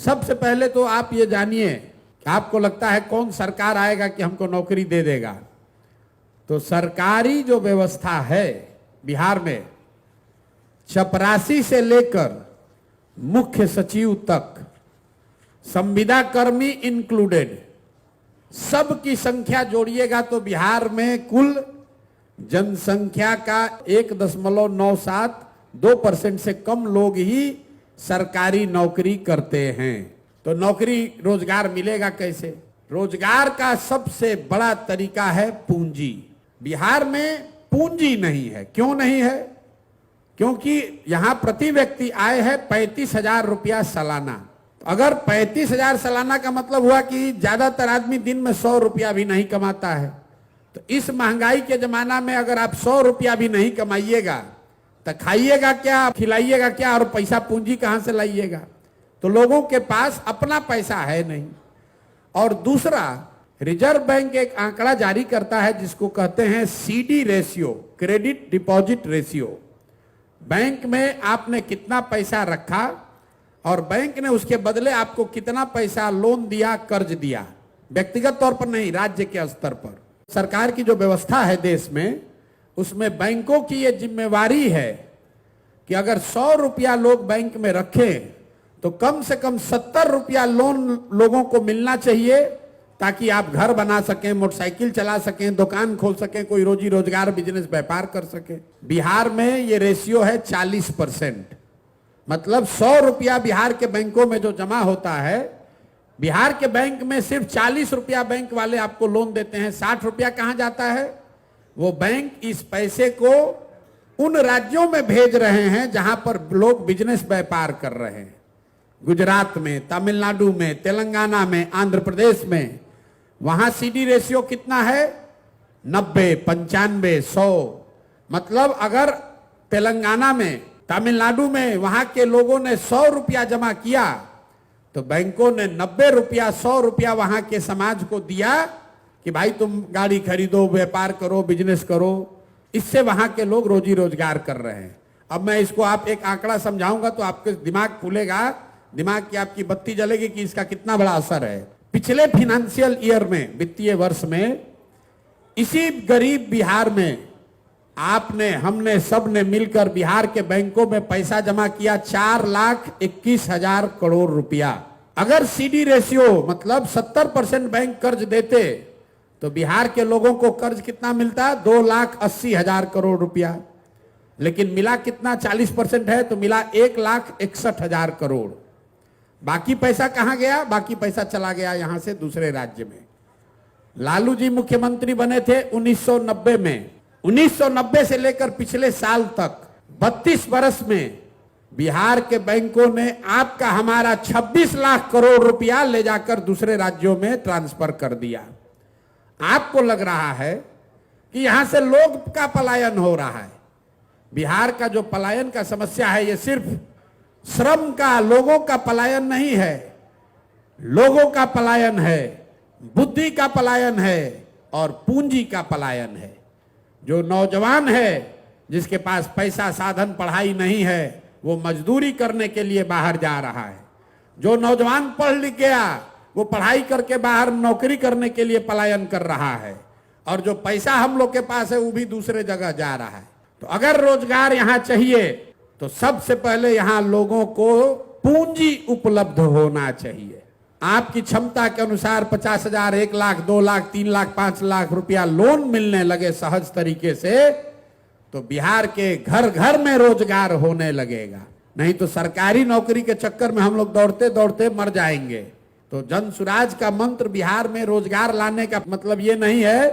सबसे पहले तो आप ये जानिए कि आपको लगता है कौन सरकार आएगा कि हमको नौकरी दे देगा। तो सरकारी जो व्यवस्था है बिहार में, चपरासी से लेकर मुख्य सचिव तक, संविदा कर्मी इंक्लूडेड, सबकी संख्या जोड़िएगा तो बिहार में कुल जनसंख्या का 1.97-2% से कम लोग ही सरकारी नौकरी करते हैं। तो नौकरी रोजगार मिलेगा कैसे? रोजगार का सबसे बड़ा तरीका है पूंजी। बिहार में पूंजी नहीं है। क्यों नहीं है? क्योंकि यहां प्रति व्यक्ति आय है 35,000 रुपया सालाना। अगर 35,000 सालाना का मतलब हुआ कि ज्यादातर आदमी दिन में 100 रुपया भी नहीं कमाता है। तो इस महंगाई के जमाना में अगर आप 100 रुपया भी नहीं कमाइएगा तो खाइएगा क्या, खिलाइएगा क्या, और पैसा पूंजी कहां से लाइएगा? तो लोगों के पास अपना पैसा है नहीं। और दूसरा, रिजर्व बैंक एक आंकड़ा जारी करता है जिसको कहते हैं CD ratio, credit deposit ratio. Bank में आपने कितना पैसा रखा और बैंक ने उसके बदले आपको कितना पैसा लोन दिया, कर्ज दिया, व्यक्तिगत तौर पर नहीं, राज्य के स्तर पर। सरकार की जो व्यवस्था है देश में, उसमें बैंकों की ये जिम्मेवारी है कि अगर 100 रुपया लोग बैंक में रखें तो कम से कम 70 रुपया लोन लोगों को मिलना चाहिए, ताकि आप घर बना सकें, मोटरसाइकिल चला सकें, दुकान खोल सकें, कोई रोजी रोजगार बिजनेस व्यापार कर सकें। बिहार में ये रेशियो है 40%। मतलब 100 रुपया बिहार के बैंकों में जो जमा होता है, बिहार के बैंक में सिर्फ 40 रुपया बैंक वाले आपको लोन देते हैं। 60 रुपया कहां जाता है? वो बैंक इस पैसे को उन राज्यों में भेज रहे हैं जहां पर लोग बिजनेस व्यापार कर रहे हैं। गुजरात में, तमिलनाडु में, तेलंगाना में, आंध्र प्रदेश में। वहां सीडी रेशियो कितना है? 90, 95, 100। मतलब अगर तेलंगाना में, तमिलनाडु में वहां के लोगों ने 100 रुपया जमा किया तो बैंकों ने 90 रुपया, 100 रुपया वहां के समाज को दिया कि भाई तुम गाड़ी खरीदो, व्यापार करो, बिजनेस करो। इससे वहां के लोग रोजी रोजगार कर रहे हैं। अब मैं इसको आप एक आंकड़ा समझाऊंगा तो आपके दिमाग खुलेगा, दिमाग की आपकी बत्ती जलेगी कि इसका कितना बड़ा असर है। पिछले फाइनेंशियल ईयर में, वित्तीय वर्ष में, इसी गरीब बिहार में आपने, हमने, सबने मिलकर बिहार के बैंकों में पैसा जमा किया 4,21,000 करोड़ रुपया। अगर सीडी रेशियो मतलब 70% बैंक कर्ज देते तो बिहार के लोगों को कर्ज कितना मिलता? 2,80,000 करोड़ रुपया। लेकिन मिला कितना? 40% है तो मिला 1,61,000 करोड़। बाकी पैसा कहां गया? बाकी पैसा चला गया यहां से दूसरे राज्य में। लालू जी मुख्यमंत्री बने थे 1990 में। 1990 से लेकर पिछले साल तक 32 वर्ष में बिहार के बैंकों ने आपका, हमारा 26 लाख करोड़ रुपया ले जाकर दूसरे राज्यों में ट्रांसफर कर दिया। आपको लग रहा है कि यहां से लोग का पलायन हो रहा है। बिहार का जो पलायन का समस्या है, ये सिर्फ श्रम का, लोगों का पलायन नहीं है। लोगों का पलायन है, बुद्धि का पलायन है और पूंजी का पलायन है। जो नौजवान है जिसके पास पैसा, साधन, पढ़ाई नहीं है, वो मजदूरी करने के लिए बाहर जा रहा है। जो नौजवान पढ़ लिख गया वो पढ़ाई करके बाहर नौकरी करने के लिए पलायन कर रहा है। और जो पैसा हम लोग के पास है वो भी दूसरे जगह जा रहा है। तो अगर रोजगार यहां चाहिए तो सबसे पहले यहां लोगों को पूंजी उपलब्ध होना चाहिए। आपकी क्षमता के अनुसार 50,000, 1 लाख, 2 लाख, 3 लाख, 5 लाख रुपया लोन मिलने लगे सहज तरीके से तो बिहार के घर घर में रोजगार होने लगेगा। नहीं तो सरकारी नौकरी के चक्कर में हम लोग दौड़ते दौड़ते मर जाएंगे। तो जन सुराज का मंत्र बिहार में रोजगार लाने का मतलब ये नहीं है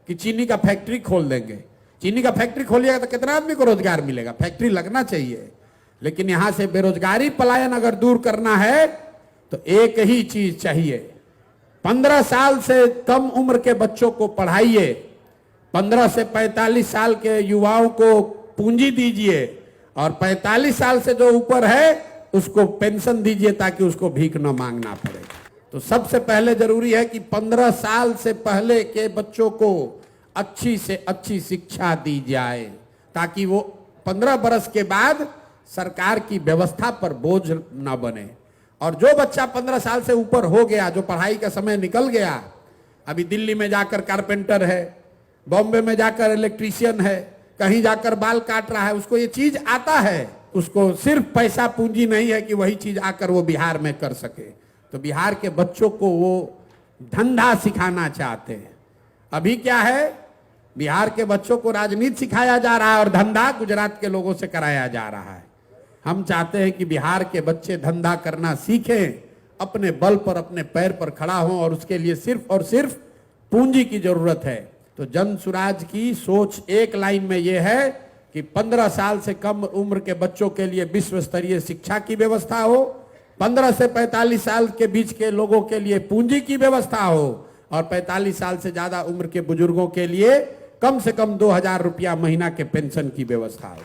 कि चीनी का फैक्ट्री खोल देंगे। चीनी का फैक्ट्री खोलिएगा तो कितना आदमी को रोजगार मिलेगा? फैक्ट्री लगना चाहिए। लेकिन यहां से बेरोजगारी पलायन अगर दूर करना है तो एक ही चीज चाहिए, 15 साल से कम उम्र के बच्चों को पढ़ाइए, 15 से 45 साल के युवाओं को पूंजी दीजिए और 45 साल से जो ऊपर है उसको पेंशन दीजिए ताकि उसको भीख न मांगना पड़े। तो सबसे पहले जरूरी है कि 15 साल से पहले के बच्चों को अच्छी से अच्छी शिक्षा दी जाए ताकि वो 15 बरस के बाद सरकार की व्यवस्था पर बोझ न बने। और जो बच्चा 15 साल से ऊपर हो गया, जो पढ़ाई का समय निकल गया, अभी दिल्ली में जाकर कारपेंटर है, बॉम्बे में जाकर इलेक्ट्रीशियन है, कहीं जाकर बाल काट रहा है, उसको ये चीज आता है, उसको सिर्फ पैसा पूंजी नहीं है कि वही चीज आकर वो बिहार में कर सके। तो बिहार के बच्चों को वो धंधा सिखाना चाहते हैं। अभी क्या है, बिहार के बच्चों को राजनीति सिखाया जा रहा है और धंधा गुजरात के लोगों से कराया जा रहा है। हम चाहते हैं कि बिहार के बच्चे धंधा करना सीखें, अपने बल पर अपने पैर पर खड़ा हों, और उसके लिए सिर्फ और सिर्फ पूंजी की जरूरत है। तो जन सुराज की सोच एक लाइन में यह है कि 15 साल से कम उम्र के बच्चों के लिए विश्व स्तरीय शिक्षा की व्यवस्था हो, 15 से 45 साल के बीच के लोगों के लिए पूंजी की व्यवस्था हो, और 45 साल से ज्यादा उम्र के बुजुर्गों के लिए कम से कम 2000 रुपया महीना के पेंशन की व्यवस्था हो।